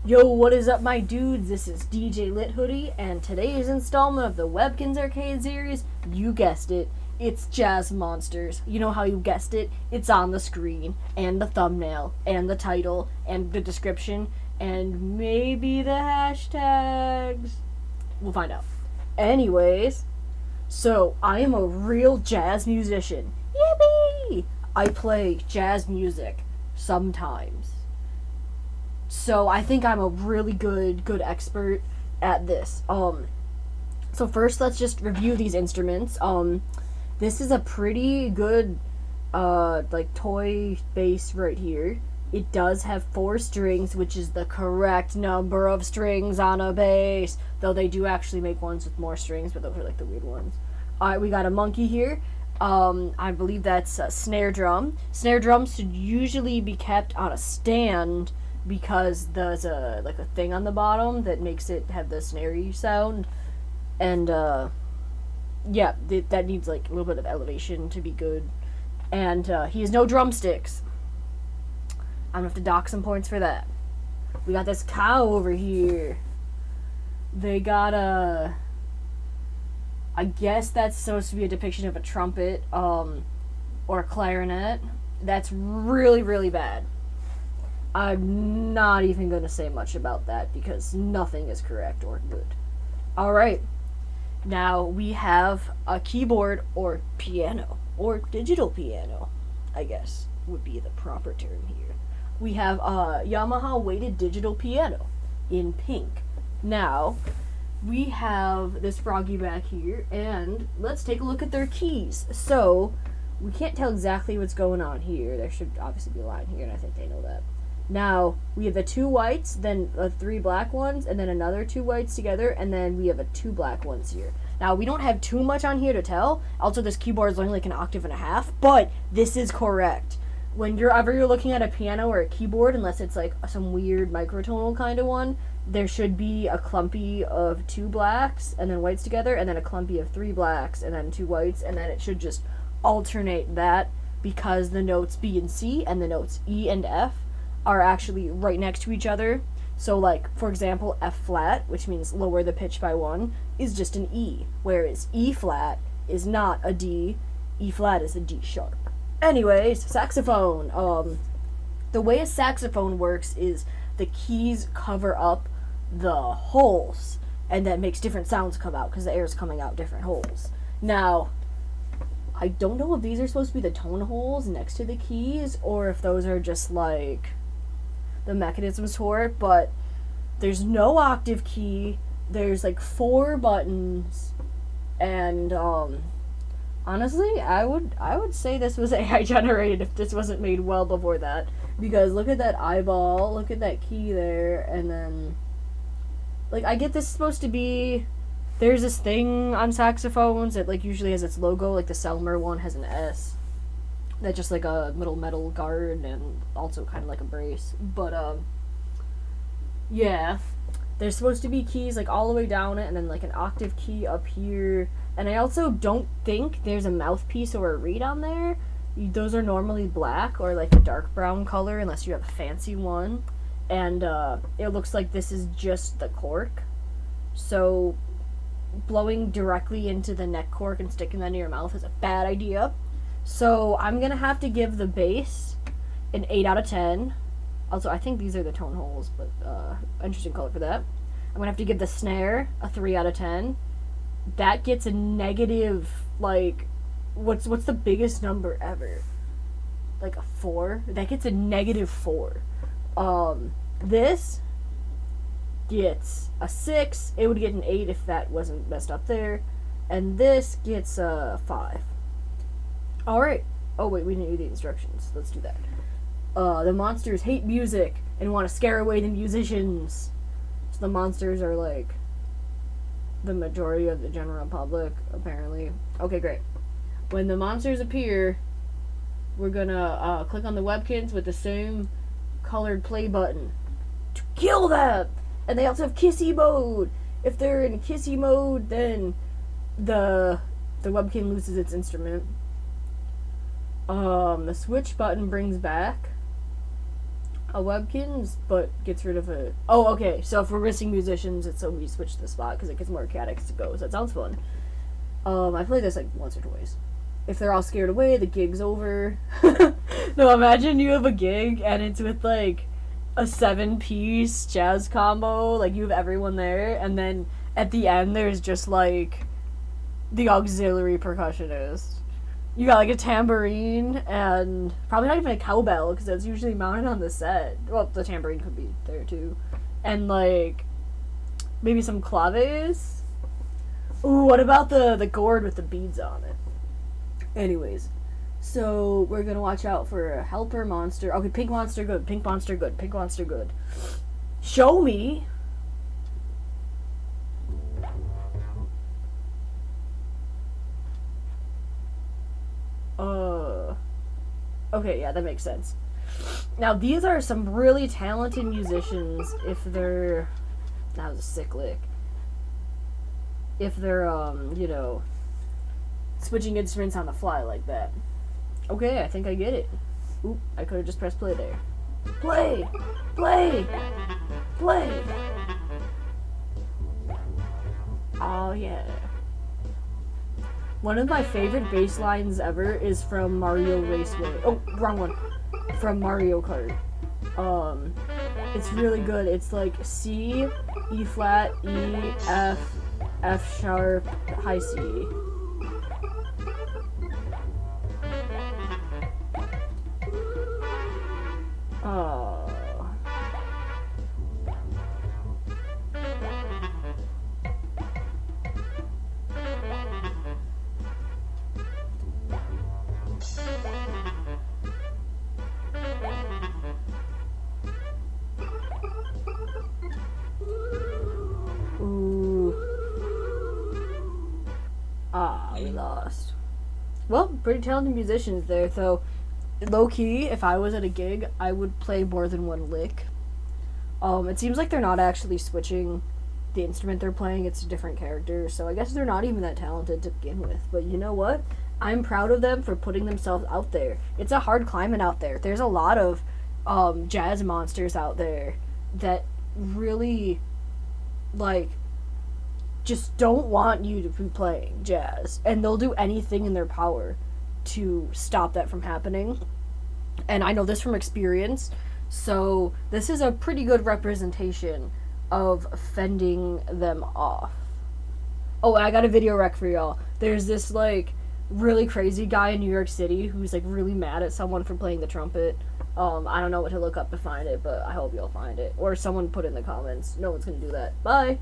Yo, what is up, my dudes? This is DJ Lit Hoodie, and today's installment of the Webkinz Arcade series, you guessed it, it's Jazz Monsters. You know how you guessed it? It's on the screen, and the thumbnail, and the title, and the description, and maybe the hashtags. We'll find out. Anyways, so I am a real jazz musician. Yippee! I play jazz music sometimes. So I think I'm a really good expert at this. So first let's just review these instruments. This is a pretty good like toy bass right here. It does have 4 strings, which is the correct number of strings on a bass. Though they do actually make ones with more strings, but those are like the weird ones. Alright, we got a monkey here. I believe that's a snare drum. Snare drums should usually be kept on a stand because there's a thing on the bottom that makes it have the snarey sound, and yeah, that needs like a little bit of elevation to be good. And he has no drumsticks. I'm gonna have to dock some points for that. We got this cow over here. They got a, I guess that's supposed to be a depiction of a trumpet, or a clarinet. That's really bad. I'm not even going to say much about that because nothing is correct or good. Alright, now we have a keyboard or piano, or digital piano, I guess would be the proper term here. We have a Yamaha weighted digital piano in pink. Now, we have this froggy back here, and let's take a look at their keys. So, we can't tell exactly what's going on here. There should obviously be a line here, and I think they know that. Now, we have the 2 whites, then 3 black ones, and then another 2 whites together, and then we have 2 black ones here. Now, we don't have too much on here to tell. Also, this keyboard is only like an octave and a half, but this is correct. When you're looking at a piano or a keyboard, unless it's like some weird microtonal kind of one, there should be a clumpy of 2 blacks, and then whites together, and then a clumpy of 3 blacks, and then 2 whites, and then it should just alternate that, because the notes B and C, and the notes E and F, are actually right next to each other. So like, for example, F flat, which means lower the pitch by 1, is just an E, whereas E flat is not a D, E flat is a D sharp. Anyways, saxophone. The way a saxophone works is the keys cover up the holes, and that makes different sounds come out because the air is coming out different holes. Now, I don't know if these are supposed to be the tone holes next to the keys, or if those are just like the mechanisms for it, but there's no octave key, there's like 4 buttons, and honestly, I would say this was AI generated if this wasn't made well before that, because look at that eyeball, look at that key there, and then like, I get this is supposed to be, there's this thing on saxophones that like usually has its logo, like the Selmer one has an S. That's just like a little metal guard and also kind of like a brace. But, yeah. There's supposed to be keys like all the way down it, and then like an octave key up here. And I also don't think there's a mouthpiece or a reed on there. Those are normally black or like a dark brown color unless you have a fancy one. And it looks like this is just the cork. So blowing directly into the neck cork and sticking that in your mouth is a bad idea. So I'm going to have to give the bass an 8 out of 10. Also, I think these are the tone holes, but interesting color for that. I'm going to have to give the snare a 3 out of 10. That gets a negative, like, what's the biggest number ever? Like a 4? That gets a negative 4. This gets a 6. It would get an 8 if that wasn't messed up there. And this gets a 5. Alright. Oh wait, we didn't do the instructions. Let's do that. The monsters hate music and want to scare away the musicians. So the monsters are like the majority of the general public, apparently. Okay, great. When the monsters appear, we're gonna click on the Webkinz with the same colored play button to kill them. And they also have kissy mode. If they're in kissy mode, then the Webkinz loses its instrument. The switch button brings back a Webkinz, but gets rid of a. Oh, okay. So if we're missing musicians, it's so we switch the spot because it gets more mechanics to go. So that sounds fun. I played this like once or twice. If they're all scared away, the gig's over. No, imagine you have a gig and it's with like a 7-piece jazz combo. Like you have everyone there, and then at the end there's just like the auxiliary percussionist. You got like a tambourine and probably not even a cowbell because that's usually mounted on the set. Well, the tambourine could be there too, and like maybe some claves. Ooh, what about the gourd with the beads on it? Anyways, so we're gonna watch out for a helper monster. Okay, pink monster good, pink monster good, pink monster good. Show me. Okay, yeah, that makes sense. Now, these are some really talented musicians if they're... That was a sick lick. If they're, you know, switching instruments on the fly like that. Okay, I think I get it. Oop, I could have just pressed play there. Play! Play! Play! Oh, yeah. One of my favorite bass lines ever is from Mario Raceway. Oh, wrong one. From Mario Kart. It's really good. It's like C, E flat, E, F, F sharp, high C. Oh. We lost. Well, pretty talented musicians there, though. Low key, if I was at a gig, I would play more than one lick. It seems like they're not actually switching the instrument they're playing, it's a different character, so I guess they're not even that talented to begin with. But you know what? I'm proud of them for putting themselves out there. It's a hard climbing out there. There's a lot of jazz monsters out there that really, like, just don't want you to be playing jazz, and they'll do anything in their power to stop that from happening. And I know this from experience, so this is a pretty good representation of fending them off. Oh, I got a video rec for y'all. There's this like really crazy guy in New York City who's like really mad at someone for playing the trumpet. I don't know what to look up to find it, but I hope you'll find it, or someone put it in the comments. No one's gonna do that. Bye.